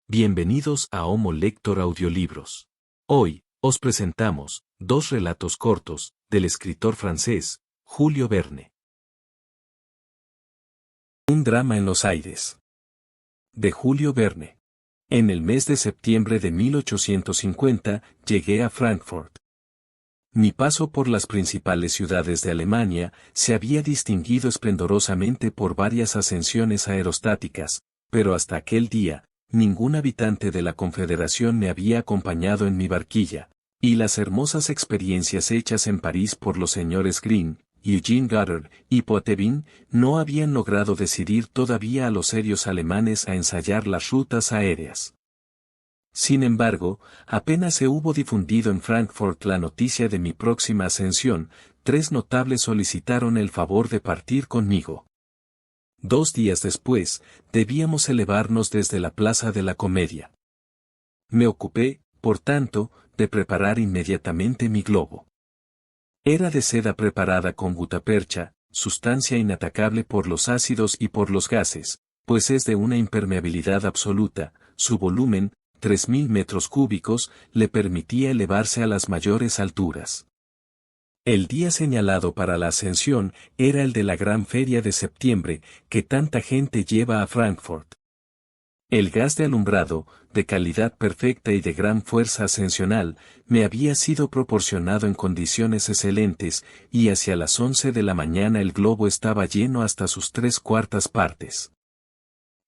Bienvenidos a Homo Lector Audiolibros. Hoy, os presentamos, dos relatos cortos, del escritor francés, Julio Verne. Un drama en los aires. De Julio Verne. En el mes de septiembre de 1850, llegué a Frankfurt. Mi paso por las principales ciudades de Alemania se había distinguido esplendorosamente por varias ascensiones aerostáticas, pero hasta aquel día, ningún habitante de la Confederación me había acompañado en mi barquilla, y las hermosas experiencias hechas en París por los señores Green, Eugene Goddard y Poitevin no habían logrado decidir todavía a los serios alemanes a ensayar las rutas aéreas. Sin embargo, apenas se hubo difundido en Frankfurt la noticia de mi próxima ascensión, tres notables solicitaron el favor de partir conmigo. 2 días después, debíamos elevarnos desde la Plaza de la Comedia. Me ocupé, por tanto, de preparar inmediatamente mi globo. Era de seda preparada con gutapercha, sustancia inatacable por los ácidos y por los gases, pues es de una impermeabilidad absoluta. Su volumen, 3.000 metros cúbicos, le permitía elevarse a las mayores alturas. El día señalado para la ascensión era el de la gran feria de septiembre, que tanta gente lleva a Frankfurt. El gas de alumbrado, de calidad perfecta y de gran fuerza ascensional, me había sido proporcionado en condiciones excelentes, y hacia las 11 de la mañana el globo estaba lleno hasta sus 3/4 partes.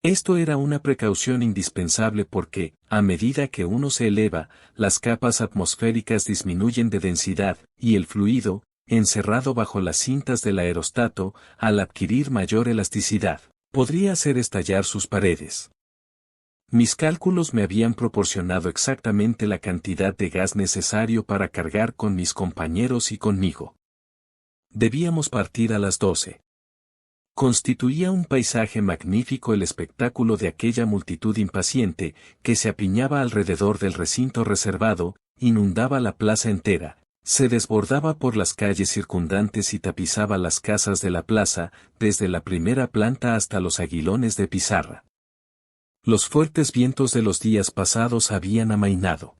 Esto era una precaución indispensable porque, a medida que uno se eleva, las capas atmosféricas disminuyen de densidad, y el fluido, encerrado bajo las cintas del aerostato, al adquirir mayor elasticidad, podría hacer estallar sus paredes. Mis cálculos me habían proporcionado exactamente la cantidad de gas necesario para cargar con mis compañeros y conmigo. Debíamos partir a las 12. Constituía un paisaje magnífico el espectáculo de aquella multitud impaciente, que se apiñaba alrededor del recinto reservado, inundaba la plaza entera, se desbordaba por las calles circundantes y tapizaba las casas de la plaza, desde la primera planta hasta los aguilones de pizarra. Los fuertes vientos de los días pasados habían amainado.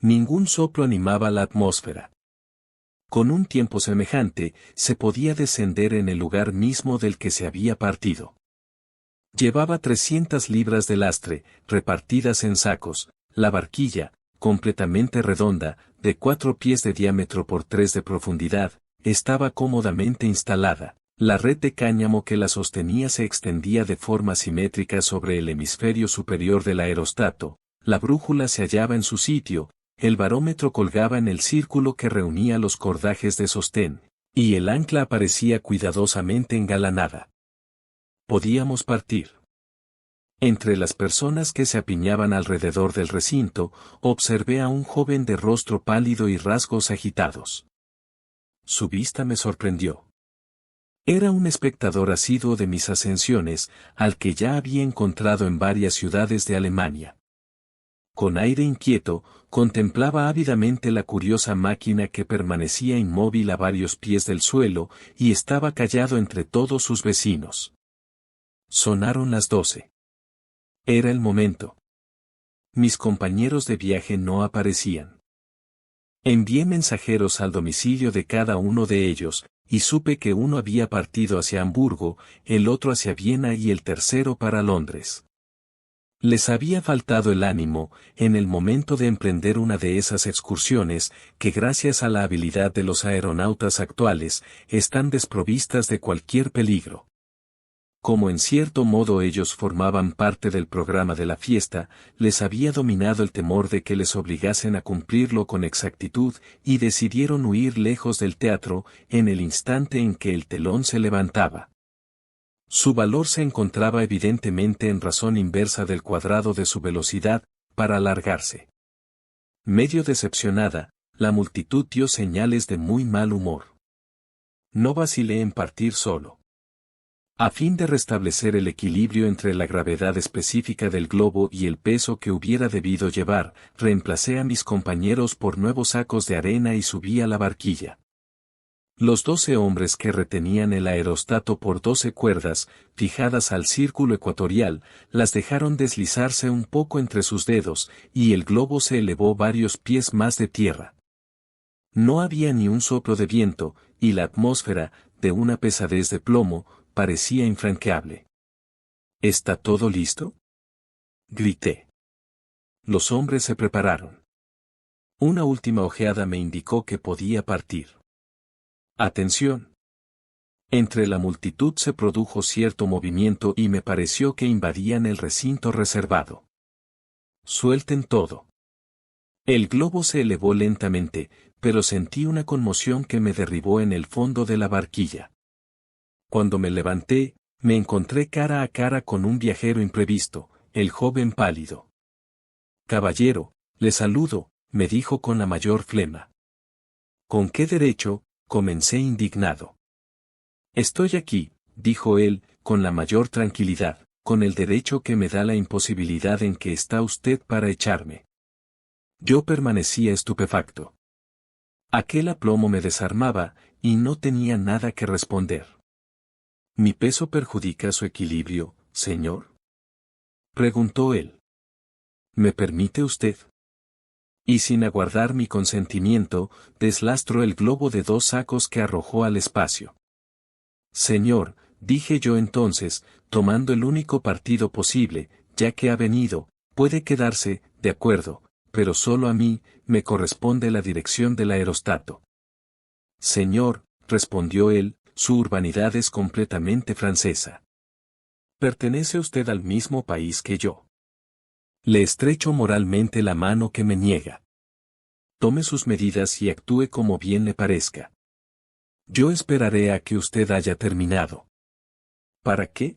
Ningún soplo animaba la atmósfera. Con un tiempo semejante, se podía descender en el lugar mismo del que se había partido. Llevaba 300 libras de lastre, repartidas en sacos, la barquilla, completamente redonda, de 4 pies de diámetro por 3 de profundidad, estaba cómodamente instalada. La red de cáñamo que la sostenía se extendía de forma simétrica sobre el hemisferio superior del aerostato, la brújula se hallaba en su sitio, el barómetro colgaba en el círculo que reunía los cordajes de sostén, y el ancla aparecía cuidadosamente engalanada. Podíamos partir. Entre las personas que se apiñaban alrededor del recinto, observé a un joven de rostro pálido y rasgos agitados. Su vista me sorprendió. Era un espectador asiduo de mis ascensiones, al que ya había encontrado en varias ciudades de Alemania. Con aire inquieto, contemplaba ávidamente la curiosa máquina que permanecía inmóvil a varios pies del suelo, y estaba callado entre todos sus vecinos. Sonaron las 12. Era el momento. Mis compañeros de viaje no aparecían. Envié mensajeros al domicilio de cada uno de ellos, y supe que uno había partido hacia Hamburgo, el otro hacia Viena y el tercero para Londres. Les había faltado el ánimo, en el momento de emprender una de esas excursiones, que gracias a la habilidad de los aeronautas actuales, están desprovistas de cualquier peligro. Como en cierto modo ellos formaban parte del programa de la fiesta, les había dominado el temor de que les obligasen a cumplirlo con exactitud, y decidieron huir lejos del teatro, en el instante en que el telón se levantaba. Su valor se encontraba evidentemente en razón inversa del cuadrado de su velocidad, para alargarse. Medio decepcionada, la multitud dio señales de muy mal humor. No vacilé en partir solo. A fin de restablecer el equilibrio entre la gravedad específica del globo y el peso que hubiera debido llevar, reemplacé a mis compañeros por nuevos sacos de arena y subí a la barquilla. Los 12 hombres que retenían el aerostato por 12 cuerdas, fijadas al círculo ecuatorial, las dejaron deslizarse un poco entre sus dedos, y el globo se elevó varios pies más de tierra. No había ni un soplo de viento, y la atmósfera, de una pesadez de plomo, parecía infranqueable. ¿Está todo listo?, grité. Los hombres se prepararon. Una última ojeada me indicó que podía partir. Atención. Entre la multitud se produjo cierto movimiento y me pareció que invadían el recinto reservado. Suelten todo. El globo se elevó lentamente, pero sentí una conmoción que me derribó en el fondo de la barquilla. Cuando me levanté, me encontré cara a cara con un viajero imprevisto, el joven pálido. «Caballero, le saludo», me dijo con la mayor flema. «¿Con qué derecho?», comencé indignado. «Estoy aquí», dijo él, con la mayor tranquilidad, «con el derecho que me da la imposibilidad en que está usted para echarme». Yo permanecía estupefacto. Aquel aplomo me desarmaba, y no tenía nada que responder. «¿Mi peso perjudica su equilibrio, señor?», preguntó él. «¿Me permite usted?». Y sin aguardar mi consentimiento, deslastró el globo de 2 sacos que arrojó al espacio. «Señor», dije yo entonces, tomando el único partido posible, «ya que ha venido, puede quedarse, de acuerdo, pero solo a mí, me corresponde la dirección del aerostato». «Señor», respondió él, «su urbanidad es completamente francesa. Pertenece usted al mismo país que yo. Le estrecho moralmente la mano que me niega. Tome sus medidas y actúe como bien le parezca. Yo esperaré a que usted haya terminado». «¿Para qué?».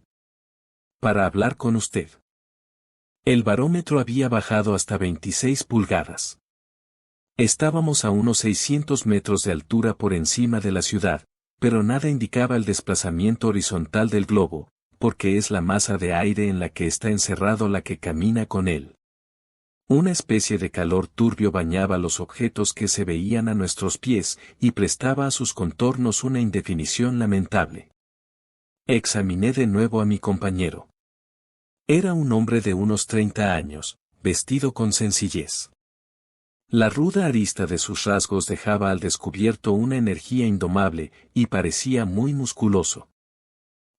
«Para hablar con usted». El barómetro había bajado hasta 26 pulgadas. Estábamos a unos 600 metros de altura por encima de la ciudad, pero nada indicaba el desplazamiento horizontal del globo, porque es la masa de aire en la que está encerrado la que camina con él. Una especie de calor turbio bañaba los objetos que se veían a nuestros pies y prestaba a sus contornos una indefinición lamentable. Examiné de nuevo a mi compañero. Era un hombre de unos 30 años, vestido con sencillez. La ruda arista de sus rasgos dejaba al descubierto una energía indomable, y parecía muy musculoso.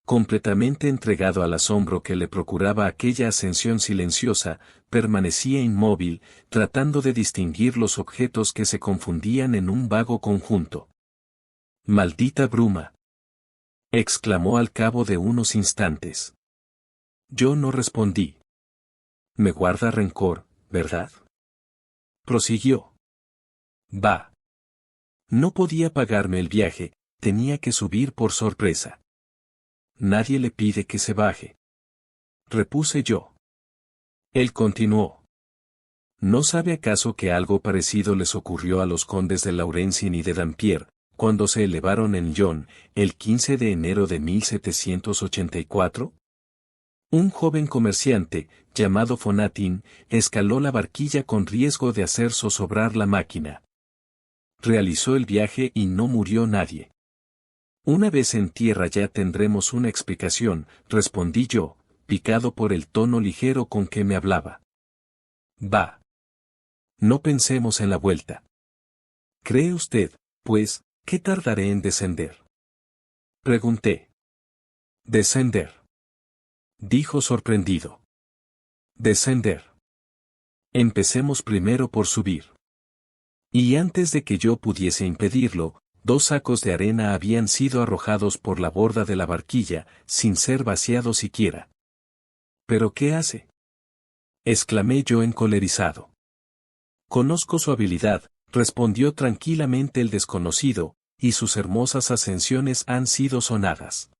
Completamente entregado al asombro que le procuraba aquella ascensión silenciosa, permanecía inmóvil, tratando de distinguir los objetos que se confundían en un vago conjunto. «¡Maldita bruma!», exclamó al cabo de unos instantes. Yo no respondí. «Me guarda rencor, ¿verdad?», prosiguió. «Va. No podía pagarme el viaje, tenía que subir por sorpresa». «Nadie le pide que se baje», repuse yo. Él continuó. «¿No sabe acaso que algo parecido les ocurrió a los condes de Laurencin y de Dampierre, cuando se elevaron en Lyon, el 15 de enero de 1784? Un joven comerciante, llamado Fonatin, escaló la barquilla con riesgo de hacer zozobrar la máquina. Realizó el viaje y no murió nadie. Una vez en tierra ya tendremos una explicación», respondí yo, picado por el tono ligero con que me hablaba. «Va. No pensemos en la vuelta. ¿Cree usted, pues, que tardaré en descender?», pregunté. «Descender», dijo sorprendido. «Descender. Empecemos primero por subir». Y antes de que yo pudiese impedirlo, 2 sacos de arena habían sido arrojados por la borda de la barquilla, sin ser vaciados siquiera. «¿Pero qué hace?», exclamé yo encolerizado. «Conozco su habilidad», respondió tranquilamente el desconocido, «y sus hermosas ascensiones han sido sonadas.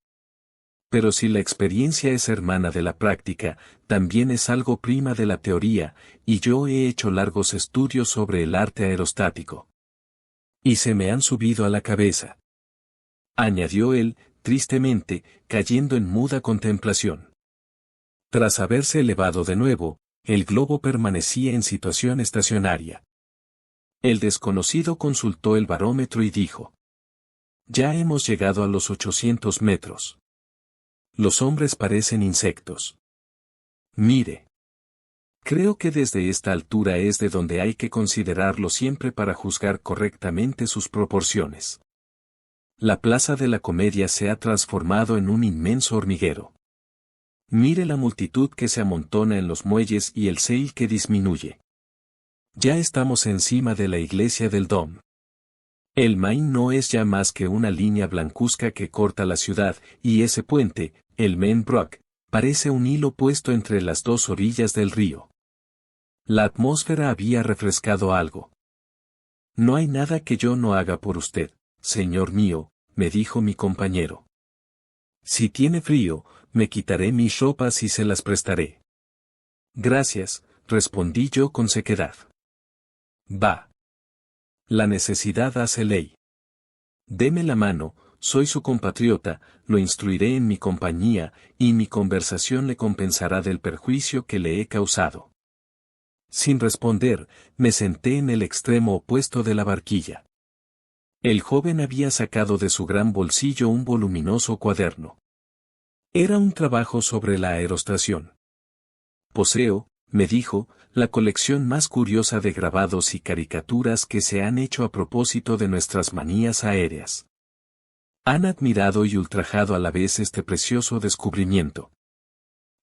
Pero si la experiencia es hermana de la práctica, también es algo prima de la teoría, y yo he hecho largos estudios sobre el arte aerostático. Y se me han subido a la cabeza», añadió él, tristemente, cayendo en muda contemplación. Tras haberse elevado de nuevo, el globo permanecía en situación estacionaria. El desconocido consultó el barómetro y dijo: Ya hemos llegado a los 800 metros. Los hombres parecen insectos. Mire. Creo que desde esta altura es de donde hay que considerarlo siempre para juzgar correctamente sus proporciones. La Plaza de la Comedia se ha transformado en un inmenso hormiguero. Mire la multitud que se amontona en los muelles y el sail que disminuye. Ya estamos encima de la iglesia del Dom. El Main no es ya más que una línea blancuzca que corta la ciudad, y ese puente, el Main Brook, parece un hilo puesto entre las dos orillas del río. La atmósfera había refrescado algo. No hay nada que yo no haga por usted, señor mío, me dijo mi compañero. Si tiene frío, me quitaré mis ropas y se las prestaré. Gracias, respondí yo con sequedad. Va. La necesidad hace ley. Deme la mano, soy su compatriota, lo instruiré en mi compañía, y mi conversación le compensará del perjuicio que le he causado. Sin responder, me senté en el extremo opuesto de la barquilla. El joven había sacado de su gran bolsillo un voluminoso cuaderno. Era un trabajo sobre la aerostación. Poseo, me dijo, la colección más curiosa de grabados y caricaturas que se han hecho a propósito de nuestras manías aéreas. Han admirado y ultrajado a la vez este precioso descubrimiento.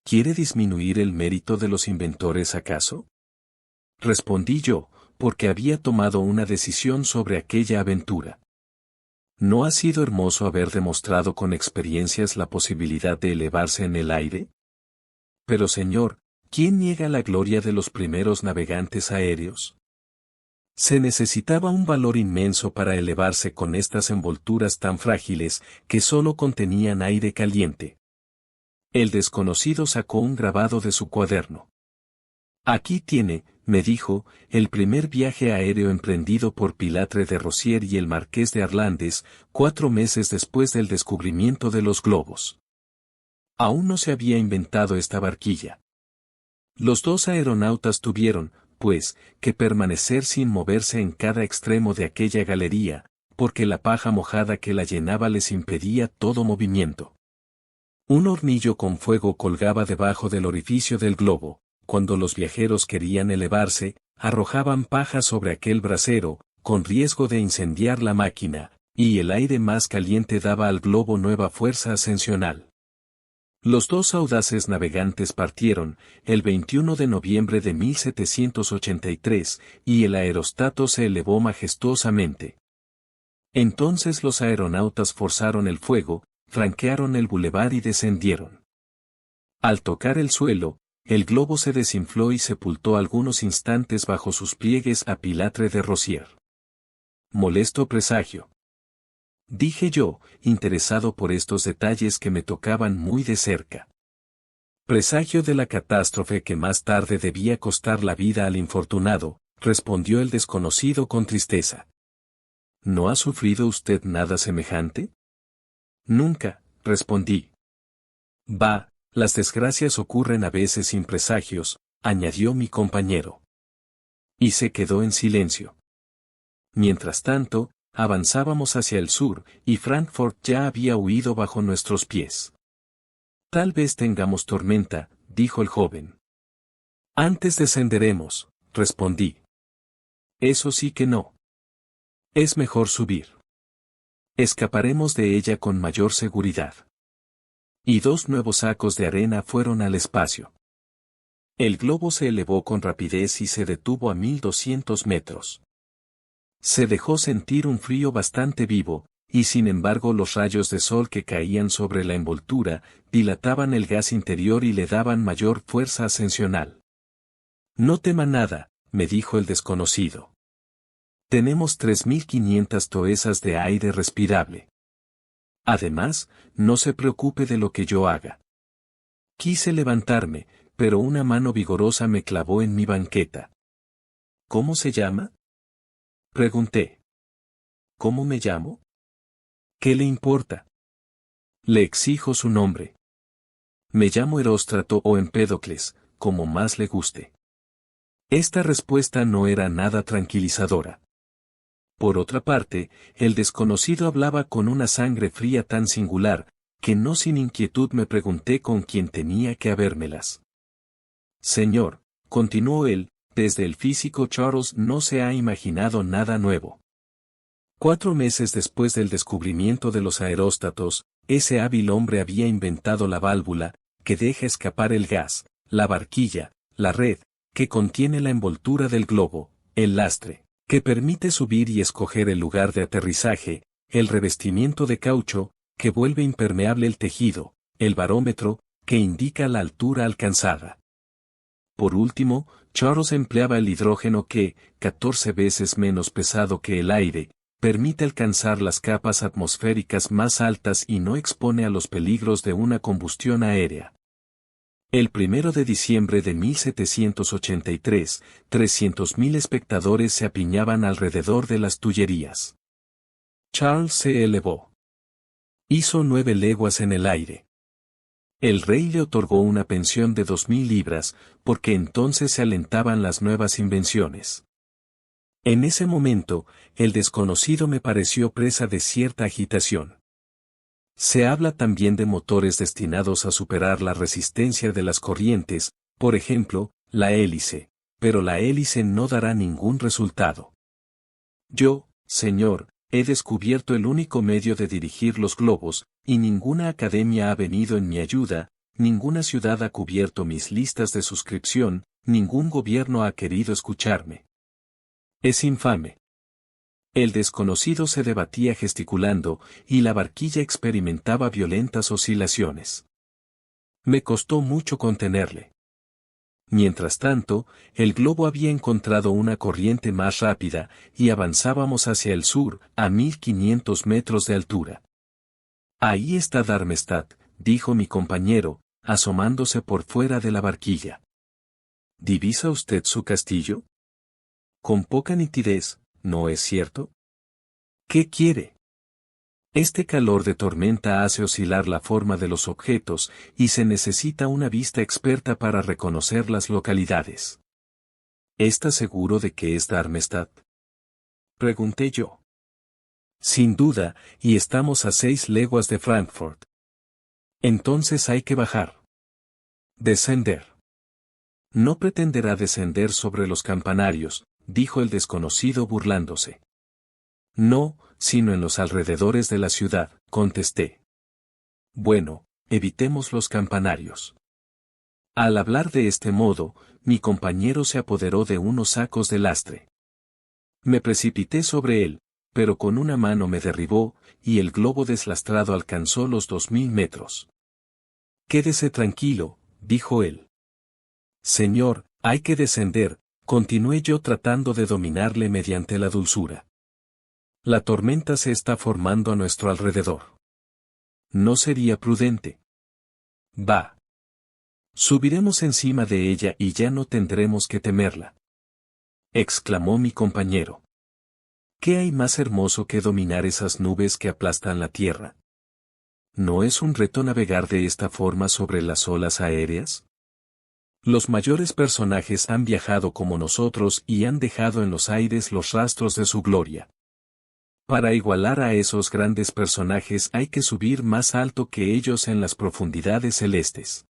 ¿Quiere disminuir el mérito de los inventores acaso? Respondí yo, porque había tomado una decisión sobre aquella aventura. ¿No ha sido hermoso haber demostrado con experiencias la posibilidad de elevarse en el aire? Pero señor, ¿quién niega la gloria de los primeros navegantes aéreos? Se necesitaba un valor inmenso para elevarse con estas envolturas tan frágiles que solo contenían aire caliente. El desconocido sacó un grabado de su cuaderno. Aquí tiene, me dijo, el primer viaje aéreo emprendido por Pilatre de Rosier y el Marqués de Arlandes, 4 meses después del descubrimiento de los globos. Aún no se había inventado esta barquilla. Los dos aeronautas tuvieron, pues, que permanecer sin moverse en cada extremo de aquella galería, porque la paja mojada que la llenaba les impedía todo movimiento. Un hornillo con fuego colgaba debajo del orificio del globo. Cuando los viajeros querían elevarse, arrojaban paja sobre aquel brasero, con riesgo de incendiar la máquina, y el aire más caliente daba al globo nueva fuerza ascensional. Los dos audaces navegantes partieron, el 21 de noviembre de 1783, y el aerostato se elevó majestuosamente. Entonces los aeronautas forzaron el fuego, franquearon el bulevar y descendieron. Al tocar el suelo, el globo se desinfló y sepultó algunos instantes bajo sus pliegues a Pilatre de Rosier. Molesto presagio. Dije yo, interesado por estos detalles que me tocaban muy de cerca. Presagio de la catástrofe que más tarde debía costar la vida al infortunado, respondió el desconocido con tristeza. ¿No ha sufrido usted nada semejante? Nunca, respondí. Va. Las desgracias ocurren a veces sin presagios, añadió mi compañero. Y se quedó en silencio. Mientras tanto, avanzábamos hacia el sur, y Frankfurt ya había huido bajo nuestros pies. Tal vez tengamos tormenta, dijo el joven. Antes descenderemos, respondí. Eso sí que no. Es mejor subir. Escaparemos de ella con mayor seguridad. Y 2 nuevos sacos de arena fueron al espacio. El globo se elevó con rapidez y se detuvo a 1200 metros. Se dejó sentir un frío bastante vivo, y sin embargo los rayos de sol que caían sobre la envoltura, dilataban el gas interior y le daban mayor fuerza ascensional. No tema nada, me dijo el desconocido. Tenemos 3500 toesas de aire respirable. Además, no se preocupe de lo que yo haga. Quise levantarme, pero una mano vigorosa me clavó en mi banqueta. ¿Cómo se llama? Pregunté. ¿Cómo me llamo? ¿Qué le importa? Le exijo su nombre. Me llamo Eróstrato o Empédocles, como más le guste. Esta respuesta no era nada tranquilizadora. Por otra parte, el desconocido hablaba con una sangre fría tan singular, que no sin inquietud me pregunté con quién tenía que habérmelas. Señor, continuó él, desde el físico Charles no se ha imaginado nada nuevo. 4 meses después del descubrimiento de los aeróstatos, ese hábil hombre había inventado la válvula, que deja escapar el gas, la barquilla, la red, que contiene la envoltura del globo, el lastre, que permite subir y escoger el lugar de aterrizaje, el revestimiento de caucho, que vuelve impermeable el tejido, el barómetro, que indica la altura alcanzada. Por último, Charles empleaba el hidrógeno que, 14 veces menos pesado que el aire, permite alcanzar las capas atmosféricas más altas y no expone a los peligros de una combustión aérea. El 1 de diciembre de 1783, 300.000 espectadores se apiñaban alrededor de las Tullerías. Charles se elevó. Hizo 9 leguas en el aire. El rey le otorgó una pensión de 2.000 libras, porque entonces se alentaban las nuevas invenciones. En ese momento, el desconocido me pareció presa de cierta agitación. Se habla también de motores destinados a superar la resistencia de las corrientes, por ejemplo, la hélice, pero la hélice no dará ningún resultado. Yo, señor, he descubierto el único medio de dirigir los globos, y ninguna academia ha venido en mi ayuda, ninguna ciudad ha cubierto mis listas de suscripción, ningún gobierno ha querido escucharme. Es infame. El desconocido se debatía gesticulando, y la barquilla experimentaba violentas oscilaciones. Me costó mucho contenerle. Mientras tanto, el globo había encontrado una corriente más rápida, y avanzábamos hacia el sur, a 1.500 metros de altura. Ahí está Darmstadt, dijo mi compañero, asomándose por fuera de la barquilla. ¿Divisa usted su castillo? Con poca nitidez, ¿no es cierto? ¿Qué quiere? Este calor de tormenta hace oscilar la forma de los objetos, y se necesita una vista experta para reconocer las localidades. ¿Está seguro de que es Darmstadt? Pregunté yo. Sin duda, y estamos a 6 leguas de Frankfurt. Entonces hay que bajar. Descender. No pretenderá descender sobre los campanarios, dijo el desconocido burlándose. No, sino en los alrededores de la ciudad, contesté. Bueno, evitemos los campanarios. Al hablar de este modo, mi compañero se apoderó de unos sacos de lastre. Me precipité sobre él, pero con una mano me derribó, y el globo deslastrado alcanzó los 2.000 metros. Quédese tranquilo, dijo él. Señor, hay que descender, continué yo tratando de dominarle mediante la dulzura. La tormenta se está formando a nuestro alrededor. No sería prudente. Va. Subiremos encima de ella y ya no tendremos que temerla. Exclamó mi compañero. ¿Qué hay más hermoso que dominar esas nubes que aplastan la tierra? ¿No es un reto navegar de esta forma sobre las olas aéreas? Los mayores personajes han viajado como nosotros y han dejado en los aires los rastros de su gloria. Para igualar a esos grandes personajes hay que subir más alto que ellos en las profundidades celestes.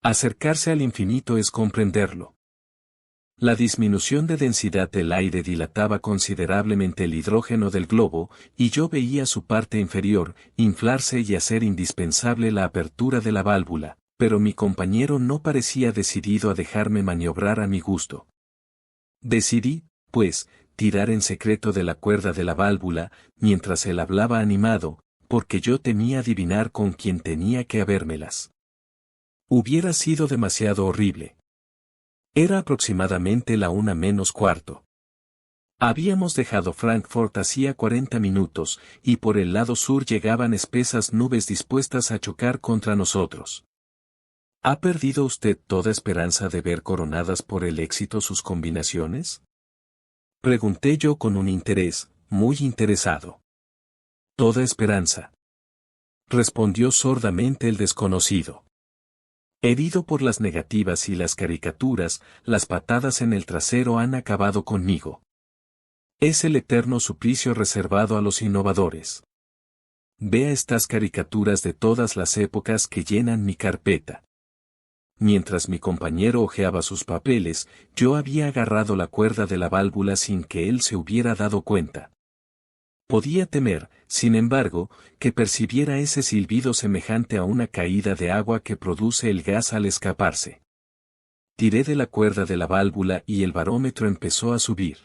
Acercarse al infinito es comprenderlo. La disminución de densidad del aire dilataba considerablemente el hidrógeno del globo, y yo veía su parte inferior inflarse y hacer indispensable la apertura de la válvula, pero mi compañero no parecía decidido a dejarme maniobrar a mi gusto. Decidí, pues, tirar en secreto de la cuerda de la válvula, mientras él hablaba animado, porque yo temía adivinar con quién tenía que habérmelas. Hubiera sido demasiado horrible. Era aproximadamente la 1:45. Habíamos dejado Frankfurt hacía 40 minutos, y por el lado sur llegaban espesas nubes dispuestas a chocar contra nosotros. ¿Ha perdido usted toda esperanza de ver coronadas por el éxito sus combinaciones? Pregunté yo con un interés, muy interesado. Toda esperanza. Respondió sordamente el desconocido. Herido por las negativas y las caricaturas, las patadas en el trasero han acabado conmigo. Es el eterno suplicio reservado a los innovadores. Vea estas caricaturas de todas las épocas que llenan mi carpeta. Mientras mi compañero hojeaba sus papeles, yo había agarrado la cuerda de la válvula sin que él se hubiera dado cuenta. Podía temer, sin embargo, que percibiera ese silbido semejante a una caída de agua que produce el gas al escaparse. Tiré de la cuerda de la válvula y el barómetro empezó a subir.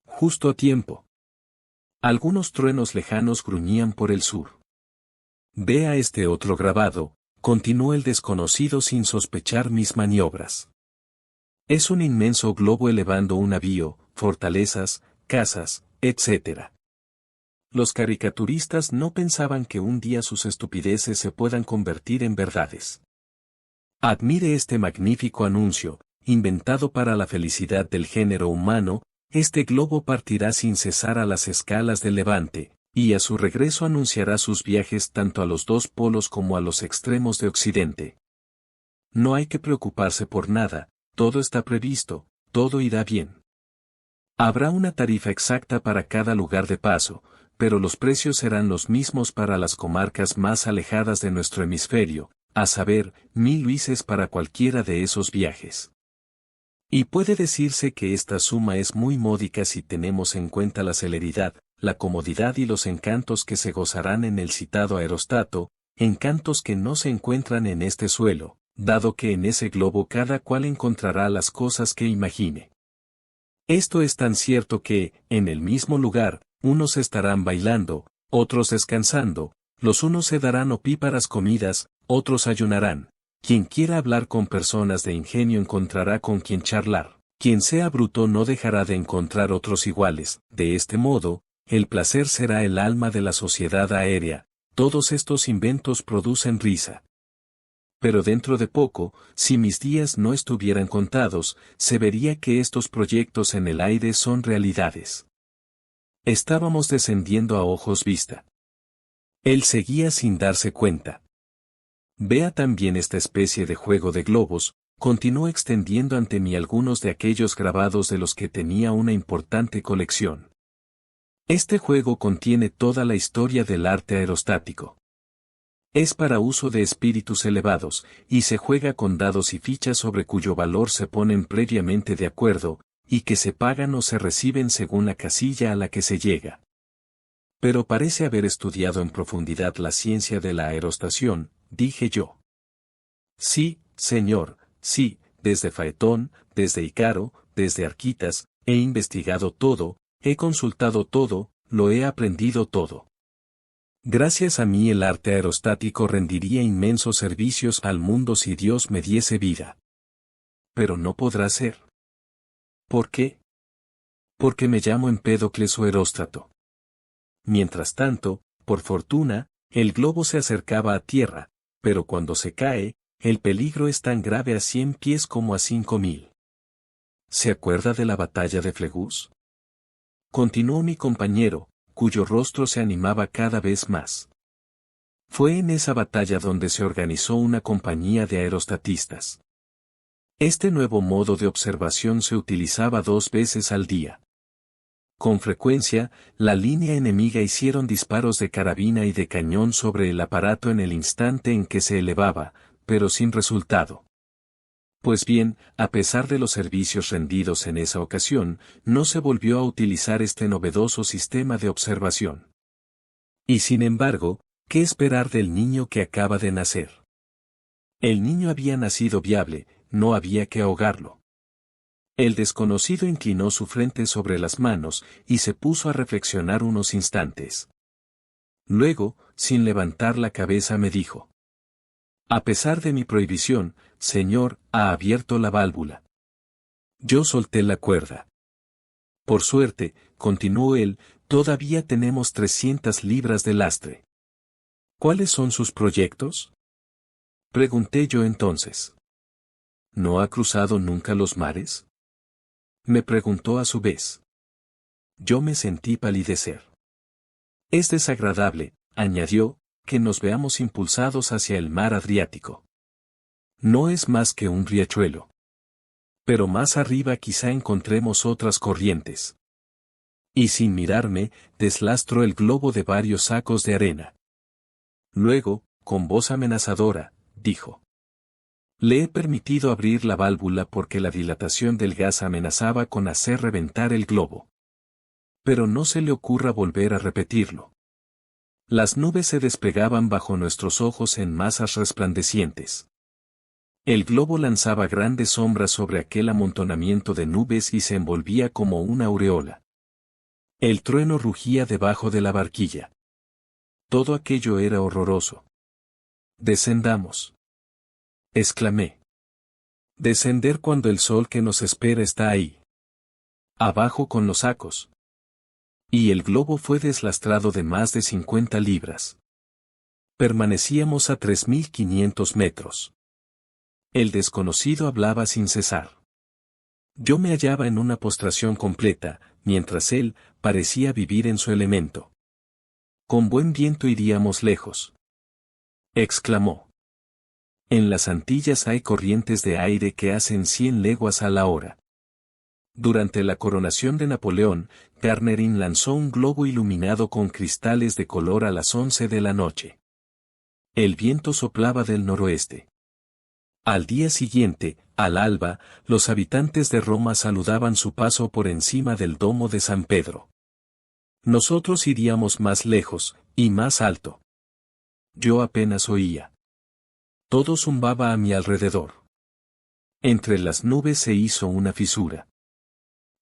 Justo a tiempo. Algunos truenos lejanos gruñían por el sur. Vea este otro grabado, continuó el desconocido sin sospechar mis maniobras. Es un inmenso globo elevando un navío, fortalezas, casas, etc. Los caricaturistas no pensaban que un día sus estupideces se puedan convertir en verdades. Admire este magnífico anuncio, inventado para la felicidad del género humano. Este globo partirá sin cesar a las escalas del Levante, y a su regreso anunciará sus viajes tanto a los dos polos como a los extremos de Occidente. No hay que preocuparse por nada, todo está previsto, todo irá bien. Habrá una tarifa exacta para cada lugar de paso, pero los precios serán los mismos para las comarcas más alejadas de nuestro hemisferio, a saber, 1000 luises para cualquiera de esos viajes. Y puede decirse que esta suma es muy módica si tenemos en cuenta la celeridad, la comodidad y los encantos que se gozarán en el citado aerostato, encantos que no se encuentran en este suelo, dado que en ese globo cada cual encontrará las cosas que imagine. Esto es tan cierto que, en el mismo lugar, unos estarán bailando, otros descansando, los unos se darán opíparas comidas, otros ayunarán. Quien quiera hablar con personas de ingenio encontrará con quien charlar. Quien sea bruto no dejará de encontrar otros iguales. De este modo, el placer será el alma de la sociedad aérea. Todos estos inventos producen risa. Pero dentro de poco, si mis días no estuvieran contados, se vería que estos proyectos en el aire son realidades. Estábamos descendiendo a ojos vista. Él seguía sin darse cuenta. Vea también esta especie de juego de globos, continuó extendiendo ante mí algunos de aquellos grabados de los que tenía una importante colección. Este juego contiene toda la historia del arte aerostático. Es para uso de espíritus elevados, y se juega con dados y fichas sobre cuyo valor se ponen previamente de acuerdo, y que se pagan o se reciben según la casilla a la que se llega. Pero parece haber estudiado en profundidad la ciencia de la aerostación, dije yo. Sí, señor, sí, desde Faetón, desde Icaro, desde Arquitas, he investigado todo, he consultado todo, lo he aprendido todo. Gracias a mí el arte aerostático rendiría inmensos servicios al mundo si Dios me diese vida. Pero no podrá ser. ¿Por qué? Porque me llamo Empédocles o Eróstrato. Mientras tanto, por fortuna, el globo se acercaba a tierra, pero cuando se cae, el peligro es tan grave a 100 pies como a 5000. ¿Se acuerda de la batalla de Flegus? Continuó mi compañero, cuyo rostro se animaba cada vez más. Fue en esa batalla donde se organizó una compañía de aerostatistas. Este nuevo modo de observación se utilizaba 2 veces al día. Con frecuencia, la línea enemiga hicieron disparos de carabina y de cañón sobre el aparato en el instante en que se elevaba, pero sin resultado. Pues bien, a pesar de los servicios rendidos en esa ocasión, no se volvió a utilizar este novedoso sistema de observación. Y sin embargo, ¿qué esperar del niño que acaba de nacer? El niño había nacido viable, no había que ahogarlo. El desconocido inclinó su frente sobre las manos y se puso a reflexionar unos instantes. Luego, sin levantar la cabeza me dijo: a pesar de mi prohibición, señor, ha abierto la válvula. Yo solté la cuerda. Por suerte, continuó él, todavía tenemos 300 libras de lastre. ¿Cuáles son sus proyectos? Pregunté yo entonces. ¿No ha cruzado nunca los mares? Me preguntó a su vez. Yo me sentí palidecer. Es desagradable, añadió, que nos veamos impulsados hacia el mar Adriático. No es más que un riachuelo. Pero más arriba quizá encontremos otras corrientes. Y sin mirarme, deslastró el globo de varios sacos de arena. Luego, con voz amenazadora, dijo: le he permitido abrir la válvula porque la dilatación del gas amenazaba con hacer reventar el globo. Pero no se le ocurra volver a repetirlo. Las nubes se desplegaban bajo nuestros ojos en masas resplandecientes. El globo lanzaba grandes sombras sobre aquel amontonamiento de nubes y se envolvía como una aureola. El trueno rugía debajo de la barquilla. Todo aquello era horroroso. Descendamos, exclamé. Descender cuando el sol que nos espera está ahí. Abajo con los sacos. Y el globo fue deslastrado de más de 50 libras. Permanecíamos a 3.500 metros. El desconocido hablaba sin cesar. Yo me hallaba en una postración completa, mientras él parecía vivir en su elemento. Con buen viento iríamos lejos, exclamó. En las Antillas hay corrientes de aire que hacen 100 leguas a la hora. Durante la coronación de Napoleón, Garnerin lanzó un globo iluminado con cristales de color a las 11 de la noche. El viento soplaba del noroeste. Al día siguiente, al alba, los habitantes de Roma saludaban su paso por encima del domo de San Pedro. Nosotros iríamos más lejos, y más alto. Yo apenas oía. Todo zumbaba a mi alrededor. Entre las nubes se hizo una fisura.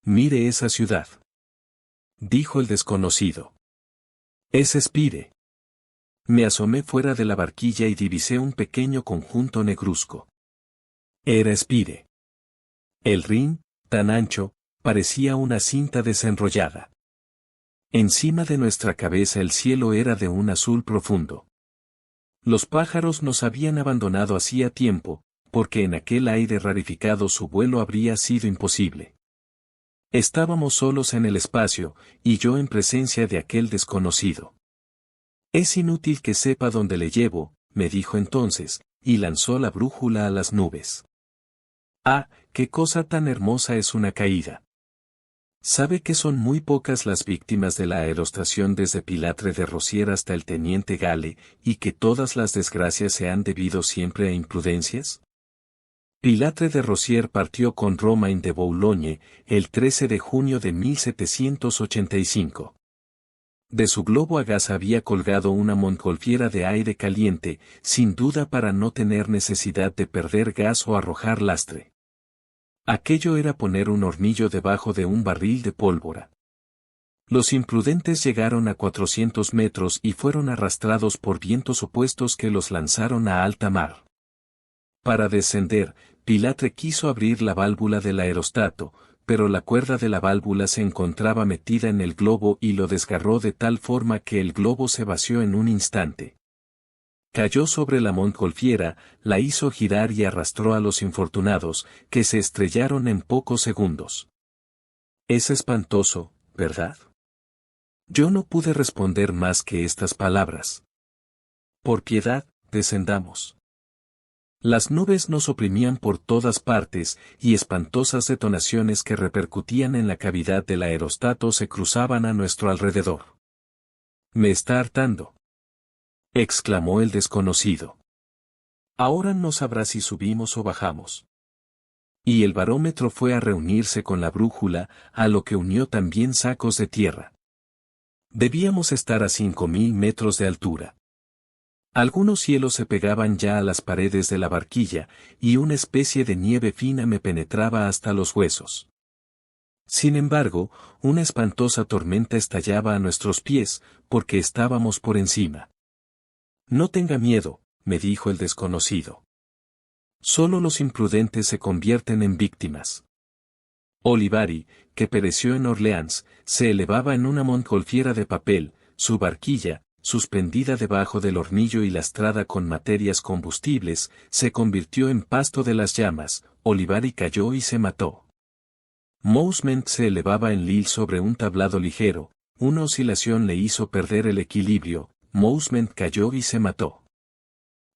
Mire esa ciudad, dijo el desconocido. Es Spire. Me asomé fuera de la barquilla y divisé un pequeño conjunto negruzco. Era Spire. El Rin, tan ancho, parecía una cinta desenrollada. Encima de nuestra cabeza el cielo era de un azul profundo. Los pájaros nos habían abandonado hacía tiempo, porque en aquel aire rarificado su vuelo habría sido imposible. Estábamos solos en el espacio, y yo en presencia de aquel desconocido. Es inútil que sepa dónde le llevo, me dijo entonces, y lanzó la brújula a las nubes. Ah, qué cosa tan hermosa es una caída. ¿Sabe que son muy pocas las víctimas de la aerostación desde Pilatre de Rosier hasta el teniente Gale, y que todas las desgracias se han debido siempre a imprudencias? Pilatre de Rosier partió con Romain de Boulogne el 13 de junio de 1785. De su globo a gas había colgado una montgolfiera de aire caliente, sin duda para no tener necesidad de perder gas o arrojar lastre. Aquello era poner un hornillo debajo de un barril de pólvora. Los imprudentes llegaron a 400 metros y fueron arrastrados por vientos opuestos que los lanzaron a alta mar. Para descender, Pilatre quiso abrir la válvula del aerostato, pero la cuerda de la válvula se encontraba metida en el globo y lo desgarró de tal forma que el globo se vació en un instante. Cayó sobre la montgolfiera, la hizo girar y arrastró a los infortunados, que se estrellaron en pocos segundos. Es espantoso, ¿verdad? Yo no pude responder más que estas palabras. Por piedad, descendamos. Las nubes nos oprimían por todas partes, y espantosas detonaciones que repercutían en la cavidad del aerostato se cruzaban a nuestro alrededor. Me está hartando, exclamó el desconocido. Ahora no sabrá si subimos o bajamos. Y el barómetro fue a reunirse con la brújula, a lo que unió también sacos de tierra. Debíamos estar a 5.000 metros de altura. Algunos cielos se pegaban ya a las paredes de la barquilla, y una especie de nieve fina me penetraba hasta los huesos. Sin embargo, una espantosa tormenta estallaba a nuestros pies, porque estábamos por encima. No tenga miedo, me dijo el desconocido. Solo los imprudentes se convierten en víctimas. Olivari, que pereció en Orleans, se elevaba en una montgolfiera de papel, su barquilla, suspendida debajo del hornillo y lastrada con materias combustibles, se convirtió en pasto de las llamas. Olivari cayó y se mató. Mousment se elevaba en Lille sobre un tablado ligero, una oscilación le hizo perder el equilibrio, Mousment cayó y se mató.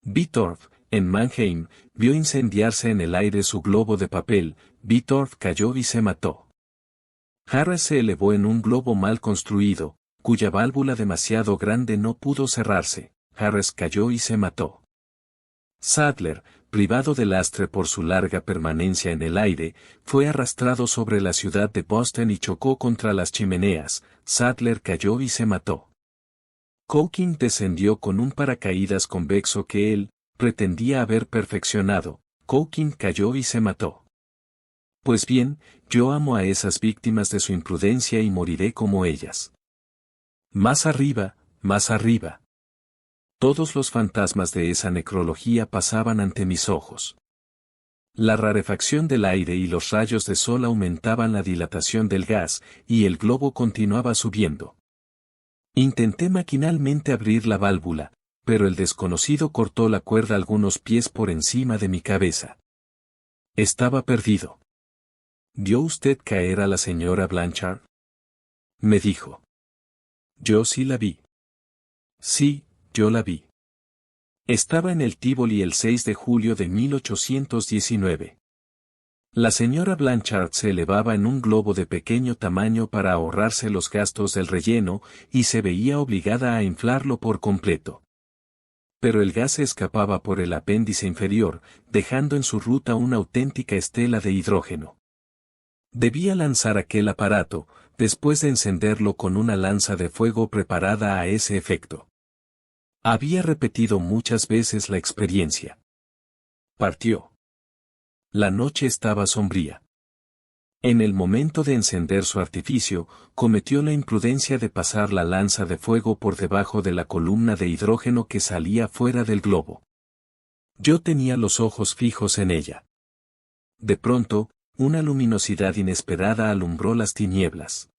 Bittorf, en Mannheim, vio incendiarse en el aire su globo de papel, Bittorf cayó y se mató. Harris se elevó en un globo mal construido, cuya válvula demasiado grande no pudo cerrarse. Harris cayó y se mató. Sadler, privado de lastre por su larga permanencia en el aire, fue arrastrado sobre la ciudad de Boston y chocó contra las chimeneas. Sadler cayó y se mató. Hawking descendió con un paracaídas convexo que él pretendía haber perfeccionado. Hawking cayó y se mató. Pues bien, yo amo a esas víctimas de su imprudencia y moriré como ellas. Más arriba, más arriba. Todos los fantasmas de esa necrología pasaban ante mis ojos. La rarefacción del aire y los rayos de sol aumentaban la dilatación del gas, y el globo continuaba subiendo. Intenté maquinalmente abrir la válvula, pero el desconocido cortó la cuerda algunos pies por encima de mi cabeza. Estaba perdido. ¿Vio usted caer a la señora Blanchard? Me dijo. Yo sí la vi. Sí, yo la vi. Estaba en el Tívoli el 6 de julio de 1819. La señora Blanchard se elevaba en un globo de pequeño tamaño para ahorrarse los gastos del relleno, y se veía obligada a inflarlo por completo. Pero el gas se escapaba por el apéndice inferior, dejando en su ruta una auténtica estela de hidrógeno. Debía lanzar aquel aparato, después de encenderlo con una lanza de fuego preparada a ese efecto. Había repetido muchas veces la experiencia. Partió. La noche estaba sombría. En el momento de encender su artificio, cometió la imprudencia de pasar la lanza de fuego por debajo de la columna de hidrógeno que salía fuera del globo. Yo tenía los ojos fijos en ella. De pronto, una luminosidad inesperada alumbró las tinieblas.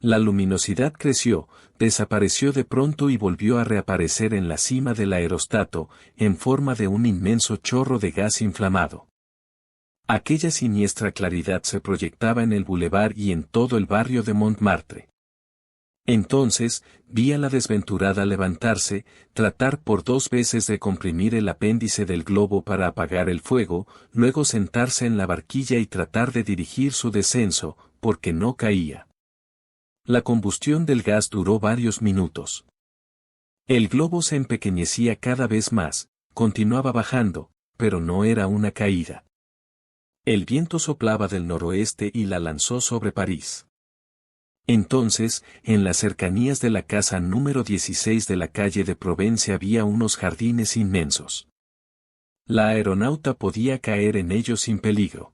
La luminosidad creció, desapareció de pronto y volvió a reaparecer en la cima del aerostato, en forma de un inmenso chorro de gas inflamado. Aquella siniestra claridad se proyectaba en el bulevar y en todo el barrio de Montmartre. Entonces, vi a la desventurada levantarse, tratar por 2 veces de comprimir el apéndice del globo para apagar el fuego, luego sentarse en la barquilla y tratar de dirigir su descenso, porque no caía. La combustión del gas duró varios minutos. El globo se empequeñecía cada vez más, continuaba bajando, pero no era una caída. El viento soplaba del noroeste y la lanzó sobre París. Entonces, en las cercanías de la casa número 16 de la calle de Provence había unos jardines inmensos. La aeronauta podía caer en ellos sin peligro.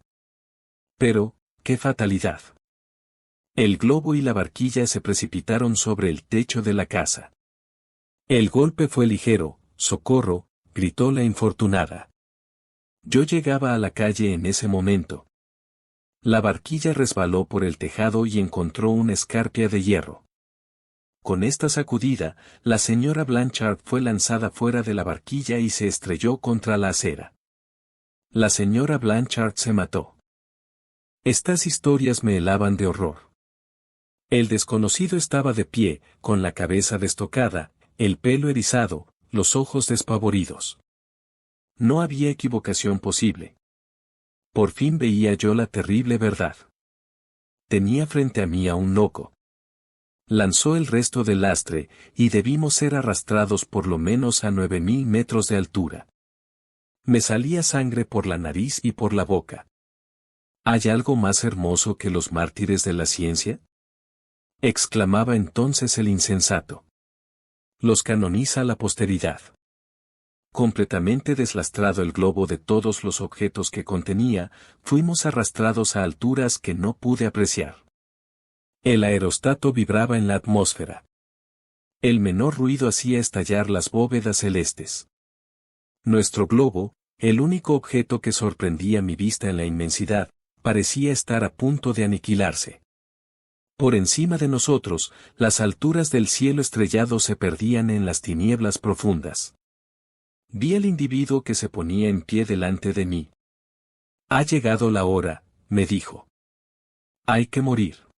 Pero, ¡qué fatalidad! El globo y la barquilla se precipitaron sobre el techo de la casa. El golpe fue ligero. ¡Socorro!, gritó la infortunada. Yo llegaba a la calle en ese momento. La barquilla resbaló por el tejado y encontró una escarpia de hierro. Con esta sacudida, la señora Blanchard fue lanzada fuera de la barquilla y se estrelló contra la acera. La señora Blanchard se mató. Estas historias me helaban de horror. El desconocido estaba de pie, con la cabeza destocada, el pelo erizado, los ojos despavoridos. No había equivocación posible. Por fin veía yo la terrible verdad. Tenía frente a mí a un loco. Lanzó el resto del lastre, y debimos ser arrastrados por lo menos a 9000 metros de altura. Me salía sangre por la nariz y por la boca. ¿Hay algo más hermoso que los mártires de la ciencia?, exclamaba entonces el insensato. Los canoniza la posteridad. Completamente deslastrado el globo de todos los objetos que contenía, fuimos arrastrados a alturas que no pude apreciar. El aerostato vibraba en la atmósfera. El menor ruido hacía estallar las bóvedas celestes. Nuestro globo, el único objeto que sorprendía mi vista en la inmensidad, parecía estar a punto de aniquilarse. Por encima de nosotros, las alturas del cielo estrellado se perdían en las tinieblas profundas. Vi al individuo que se ponía en pie delante de mí. Ha llegado la hora, me dijo. Hay que morir.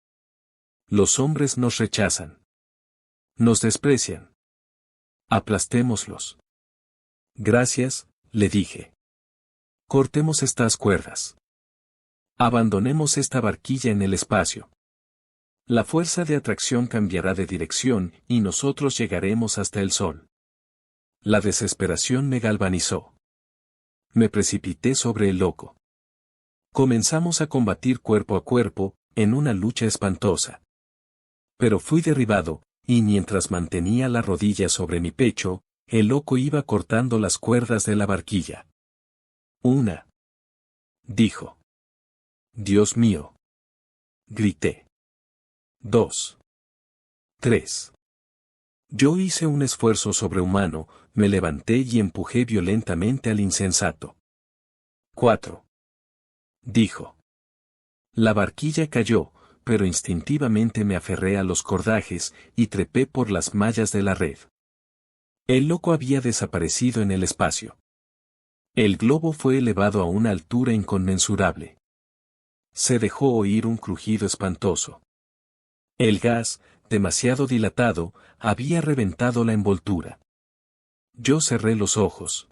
Los hombres nos rechazan. Nos desprecian. Aplastémoslos. Gracias, le dije. Cortemos estas cuerdas. Abandonemos esta barquilla en el espacio. La fuerza de atracción cambiará de dirección y nosotros llegaremos hasta el sol. La desesperación me galvanizó. Me precipité sobre el loco. Comenzamos a combatir cuerpo a cuerpo, en una lucha espantosa. Pero fui derribado, y mientras mantenía la rodilla sobre mi pecho, el loco iba cortando las cuerdas de la barquilla. Una. Dijo. Dios mío. Grité. 2. 3. Yo hice un esfuerzo sobrehumano, me levanté y empujé violentamente al insensato. 4. Dijo. La barquilla cayó, pero instintivamente me aferré a los cordajes y trepé por las mallas de la red. El loco había desaparecido en el espacio. El globo fue elevado a una altura inconmensurable. Se dejó oír un crujido espantoso. El gas, demasiado dilatado, había reventado la envoltura. Yo cerré los ojos.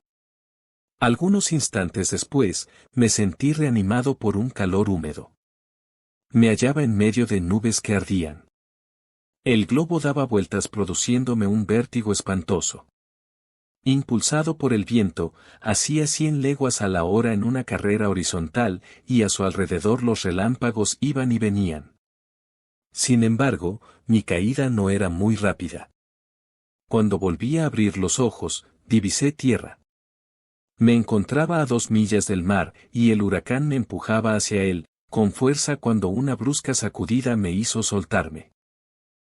Algunos instantes después, me sentí reanimado por un calor húmedo. Me hallaba en medio de nubes que ardían. El globo daba vueltas produciéndome un vértigo espantoso. Impulsado por el viento, hacía 100 leguas a la hora en una carrera horizontal y a su alrededor los relámpagos iban y venían. Sin embargo, mi caída no era muy rápida. Cuando volví a abrir los ojos, divisé tierra. Me encontraba a 2 millas del mar y el huracán me empujaba hacia él, con fuerza cuando una brusca sacudida me hizo soltarme.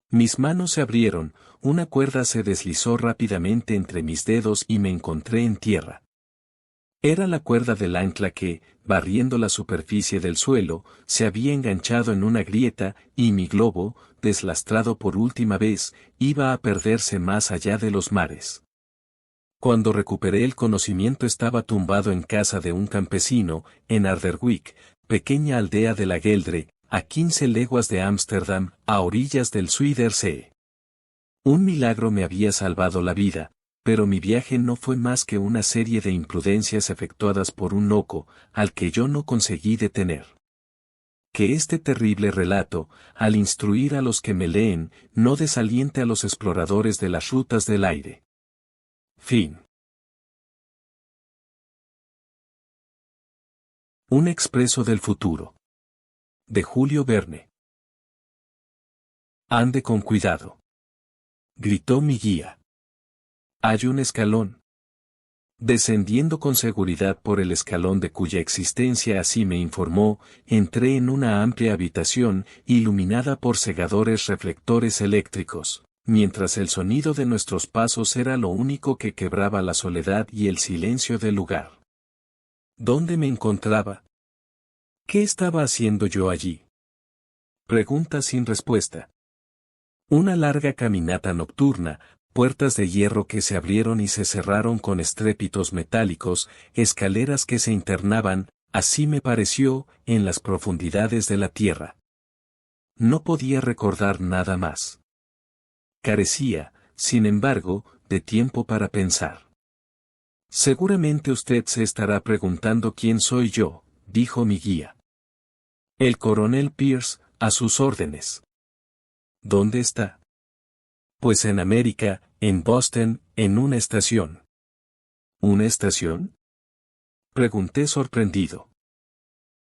Mis manos se abrieron, una cuerda se deslizó rápidamente entre mis dedos y me encontré en tierra. Era la cuerda del ancla que, barriendo la superficie del suelo, se había enganchado en una grieta, y mi globo, deslastrado por última vez, iba a perderse más allá de los mares. Cuando recuperé el conocimiento estaba tumbado en casa de un campesino, en Ardderwick, pequeña aldea de la Geldre, a 15 leguas de Ámsterdam, a orillas del Zuiderzee. Un milagro me había salvado la vida, pero mi viaje no fue más que una serie de imprudencias efectuadas por un loco, al que yo no conseguí detener. Que este terrible relato, al instruir a los que me leen, no desaliente a los exploradores de las rutas del aire. Fin. Un expreso del futuro. De Julio Verne. Ande con cuidado. Gritó mi guía. Hay un escalón. Descendiendo con seguridad por el escalón de cuya existencia así me informó, entré en una amplia habitación, iluminada por cegadores reflectores eléctricos, mientras el sonido de nuestros pasos era lo único que quebraba la soledad y el silencio del lugar. ¿Dónde me encontraba? ¿Qué estaba haciendo yo allí? Pregunta sin respuesta. Una larga caminata nocturna, puertas de hierro que se abrieron y se cerraron con estrépitos metálicos, escaleras que se internaban, así me pareció, en las profundidades de la tierra. No podía recordar nada más. Carecía, sin embargo, de tiempo para pensar. Seguramente usted se estará preguntando quién soy yo, dijo mi guía. El coronel Pierce, a sus órdenes. ¿Dónde está? Pues en América, en Boston, en una estación. ¿Una estación? Pregunté sorprendido.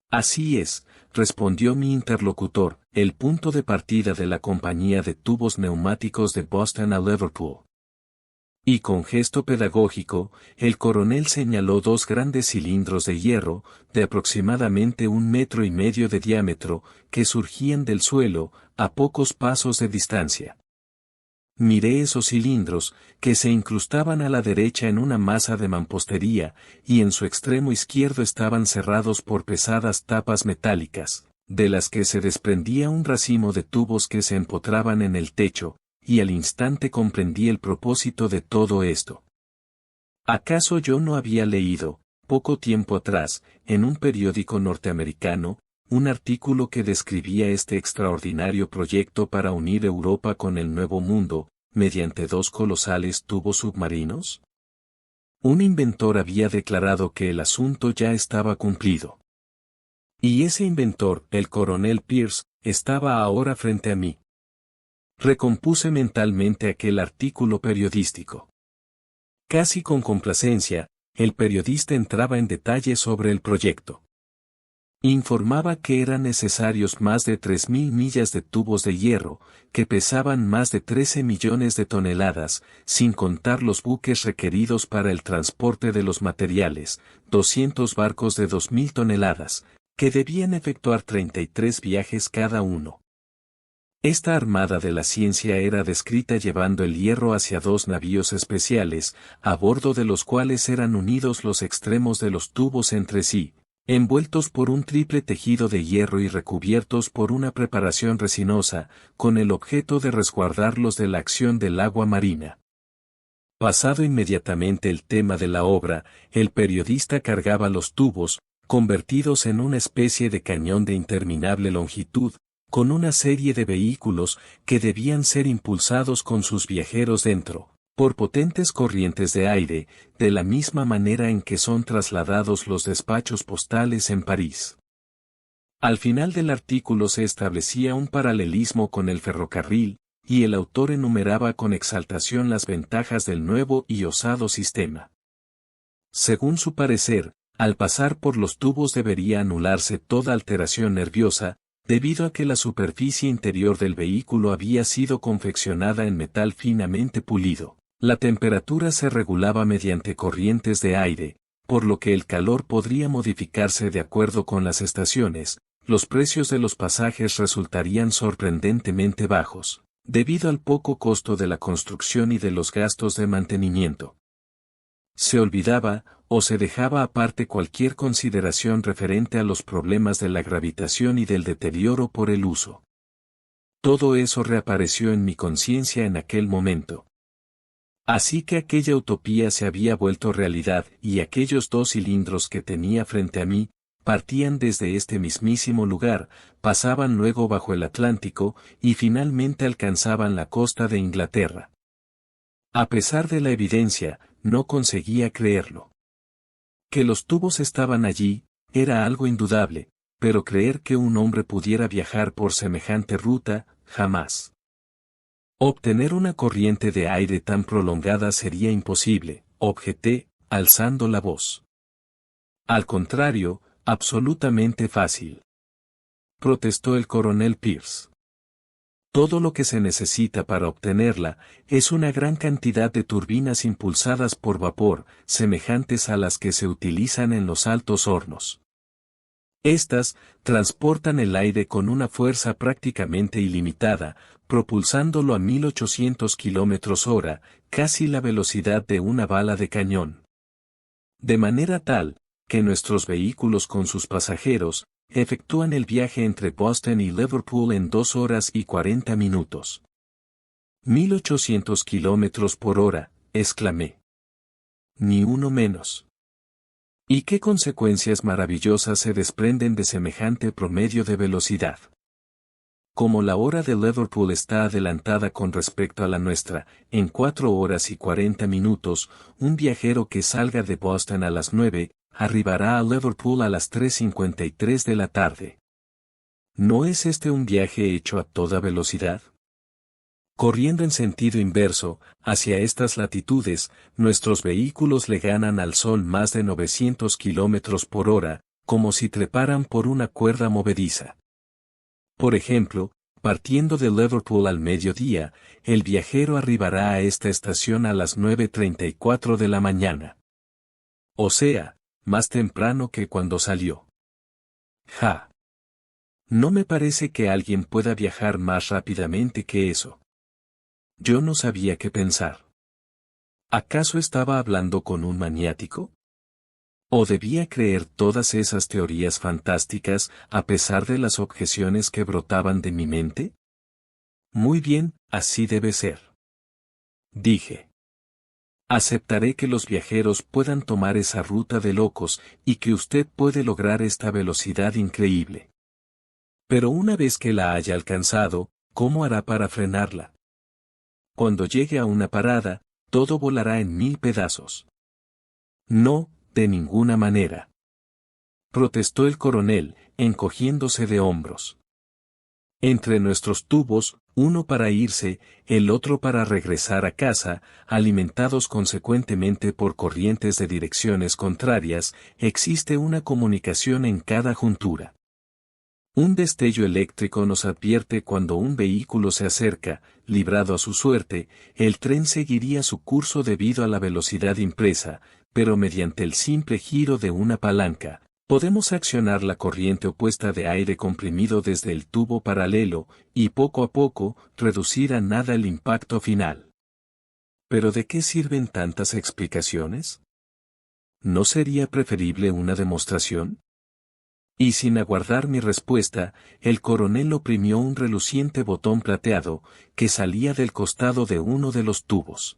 Así es, respondió mi interlocutor, el punto de partida de la compañía de tubos neumáticos de Boston a Liverpool. Y con gesto pedagógico, el coronel señaló 2 grandes cilindros de hierro, de aproximadamente 1,5 metros de diámetro, que surgían del suelo, a pocos pasos de distancia. Miré esos cilindros, que se incrustaban a la derecha en una masa de mampostería, y en su extremo izquierdo estaban cerrados por pesadas tapas metálicas, de las que se desprendía un racimo de tubos que se empotraban en el techo, y al instante comprendí el propósito de todo esto. ¿Acaso yo no había leído, poco tiempo atrás, en un periódico norteamericano, un artículo que describía este extraordinario proyecto para unir Europa con el Nuevo Mundo, mediante 2 colosales tubos submarinos? Un inventor había declarado que el asunto ya estaba cumplido. Y ese inventor, el coronel Pierce, estaba ahora frente a mí. Recompuse mentalmente aquel artículo periodístico. Casi con complacencia, el periodista entraba en detalle sobre el proyecto. Informaba que eran necesarios más de 3.000 millas de tubos de hierro, que pesaban más de 13 millones de toneladas, sin contar los buques requeridos para el transporte de los materiales, 200 barcos de 2.000 toneladas, que debían efectuar 33 viajes cada uno. Esta armada de la ciencia era descrita llevando el hierro hacia 2 navíos especiales, a bordo de los cuales eran unidos los extremos de los tubos entre sí, envueltos por un triple tejido de hierro y recubiertos por una preparación resinosa, con el objeto de resguardarlos de la acción del agua marina. Pasado inmediatamente el tema de la obra, el periodista cargaba los tubos, convertidos en una especie de cañón de interminable longitud, con una serie de vehículos que debían ser impulsados con sus viajeros dentro, por potentes corrientes de aire, de la misma manera en que son trasladados los despachos postales en París. Al final del artículo se establecía un paralelismo con el ferrocarril, y el autor enumeraba con exaltación las ventajas del nuevo y osado sistema. Según su parecer, al pasar por los tubos debería anularse toda alteración nerviosa, debido a que la superficie interior del vehículo había sido confeccionada en metal finamente pulido. La temperatura se regulaba mediante corrientes de aire, por lo que el calor podría modificarse de acuerdo con las estaciones. Los precios de los pasajes resultarían sorprendentemente bajos, debido al poco costo de la construcción y de los gastos de mantenimiento. Se olvidaba, o se dejaba aparte cualquier consideración referente a los problemas de la gravitación y del deterioro por el uso. Todo eso reapareció en mi conciencia en aquel momento. Así que aquella utopía se había vuelto realidad y aquellos 2 cilindros que tenía frente a mí, partían desde este mismísimo lugar, pasaban luego bajo el Atlántico y finalmente alcanzaban la costa de Inglaterra. A pesar de la evidencia, no conseguía creerlo. Que los tubos estaban allí, era algo indudable, pero creer que un hombre pudiera viajar por semejante ruta, jamás. Obtener una corriente de aire tan prolongada sería imposible, objeté, alzando la voz. Al contrario, absolutamente fácil. Protestó el coronel Pierce. Todo lo que se necesita para obtenerla es una gran cantidad de turbinas impulsadas por vapor, semejantes a las que se utilizan en los altos hornos. Estas transportan el aire con una fuerza prácticamente ilimitada, propulsándolo a 1800 km/h, casi la velocidad de una bala de cañón. De manera tal, que nuestros vehículos con sus pasajeros, efectúan el viaje entre Boston y Liverpool en 2 horas y 40 minutos. 1800 km/h, exclamé. Ni uno menos. ¿Y qué consecuencias maravillosas se desprenden de semejante promedio de velocidad? Como la hora de Liverpool está adelantada con respecto a la nuestra, en 4 horas y 40 minutos, un viajero que salga de Boston a las 9, arribará a Liverpool a las 3:53 de la tarde. ¿No es este un viaje hecho a toda velocidad? Corriendo en sentido inverso, hacia estas latitudes, nuestros vehículos le ganan al sol más de 900 km/h, como si treparan por una cuerda movediza. Por ejemplo, partiendo de Liverpool al mediodía, el viajero arribará a esta estación a las 9:34 de la mañana. O sea, más temprano que cuando salió. Ja. No me parece que alguien pueda viajar más rápidamente que eso. Yo no sabía qué pensar. ¿Acaso estaba hablando con un maniático? ¿O debía creer todas esas teorías fantásticas a pesar de las objeciones que brotaban de mi mente? Muy bien, así debe ser. Dije. Aceptaré que los viajeros puedan tomar esa ruta de locos y que usted puede lograr esta velocidad increíble. Pero una vez que la haya alcanzado, ¿cómo hará para frenarla? Cuando llegue a una parada, todo volará en 1000 pedazos. No, de ninguna manera. Protestó el coronel, encogiéndose de hombros. Entre nuestros tubos, uno para irse, el otro para regresar a casa, alimentados consecuentemente por corrientes de direcciones contrarias, existe una comunicación en cada juntura. Un destello eléctrico nos advierte cuando un vehículo se acerca, librado a su suerte, el tren seguiría su curso debido a la velocidad impresa, pero mediante el simple giro de una palanca, podemos accionar la corriente opuesta de aire comprimido desde el tubo paralelo, y poco a poco, reducir a nada el impacto final. ¿Pero de qué sirven tantas explicaciones? ¿No sería preferible una demostración? Y sin aguardar mi respuesta, el coronel oprimió un reluciente botón plateado, que salía del costado de uno de los tubos.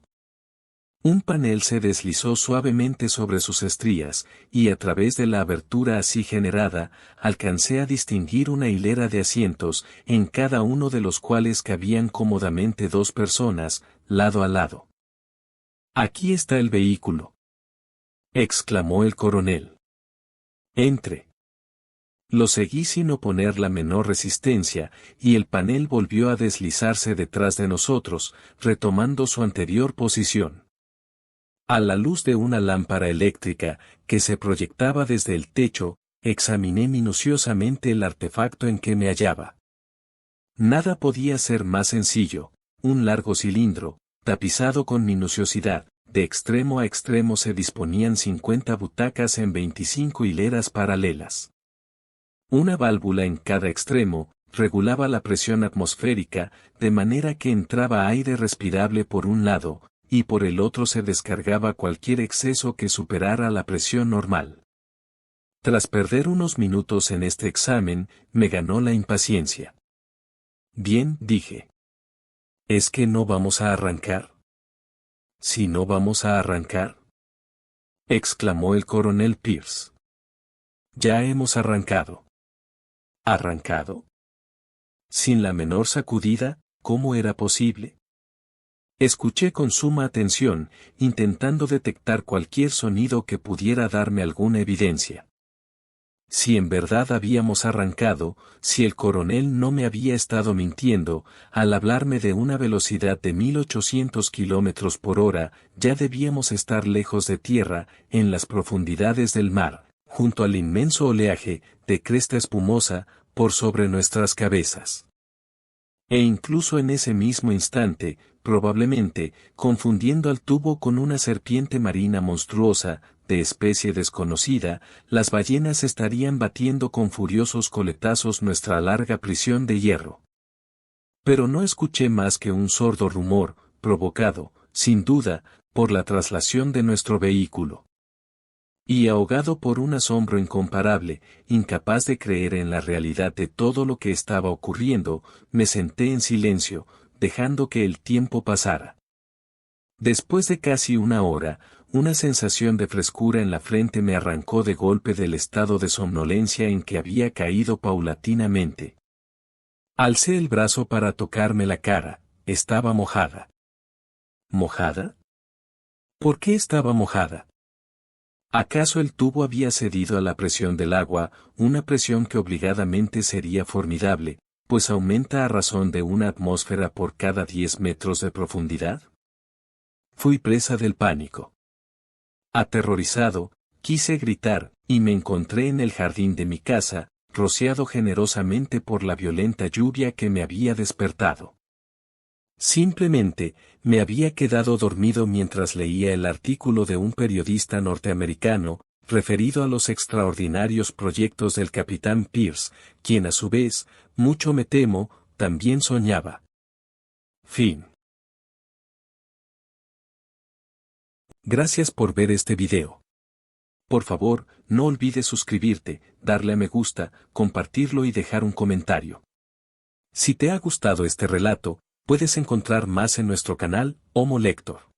Un panel se deslizó suavemente sobre sus estrías, y a través de la abertura así generada, alcancé a distinguir una hilera de asientos, en cada uno de los cuales cabían cómodamente 2 personas, lado a lado. «Aquí está el vehículo», exclamó el coronel. «Entre». Lo seguí sin oponer la menor resistencia, y el panel volvió a deslizarse detrás de nosotros, retomando su anterior posición. A la luz de una lámpara eléctrica, que se proyectaba desde el techo, examiné minuciosamente el artefacto en que me hallaba. Nada podía ser más sencillo, un largo cilindro, tapizado con minuciosidad, de extremo a extremo se disponían 50 butacas en 25 hileras paralelas. Una válvula en cada extremo, regulaba la presión atmosférica, de manera que entraba aire respirable por un lado, y por el otro se descargaba cualquier exceso que superara la presión normal. Tras perder unos minutos en este examen, me ganó la impaciencia. «Bien», dije. «¿Es que no vamos a arrancar?» «¿Si no vamos a arrancar?», exclamó el coronel Pierce. «Ya hemos arrancado». ¿Arrancado? Sin la menor sacudida, ¿cómo era posible? Escuché con suma atención, intentando detectar cualquier sonido que pudiera darme alguna evidencia. Si en verdad habíamos arrancado, si el coronel no me había estado mintiendo, al hablarme de una velocidad de 1800 kilómetros por hora, ya debíamos estar lejos de tierra, en las profundidades del mar, junto al inmenso oleaje, de cresta espumosa, por sobre nuestras cabezas. E incluso en ese mismo instante, probablemente, confundiendo al tubo con una serpiente marina monstruosa, de especie desconocida, las ballenas estarían batiendo con furiosos coletazos nuestra larga prisión de hierro. Pero no escuché más que un sordo rumor, provocado, sin duda, por la traslación de nuestro vehículo. Y ahogado por un asombro incomparable, incapaz de creer en la realidad de todo lo que estaba ocurriendo, me senté en silencio, dejando que el tiempo pasara. Después de casi una hora, una sensación de frescura en la frente me arrancó de golpe del estado de somnolencia en que había caído paulatinamente. Alcé el brazo para tocarme la cara, estaba mojada. ¿Mojada? ¿Por qué estaba mojada? ¿Acaso el tubo había cedido a la presión del agua, una presión que obligadamente sería formidable, pues aumenta a razón de una atmósfera por cada 10 metros de profundidad? Fui presa del pánico. Aterrorizado, quise gritar, y me encontré en el jardín de mi casa, rociado generosamente por la violenta lluvia que me había despertado. Simplemente, me había quedado dormido mientras leía el artículo de un periodista norteamericano, referido a los extraordinarios proyectos del capitán Pierce, quien a su vez, mucho me temo, también soñaba. Fin. Gracias por ver este video. Por favor, no olvides suscribirte, darle a me gusta, compartirlo y dejar un comentario. Si te ha gustado este relato, puedes encontrar más en nuestro canal, Homo Lector.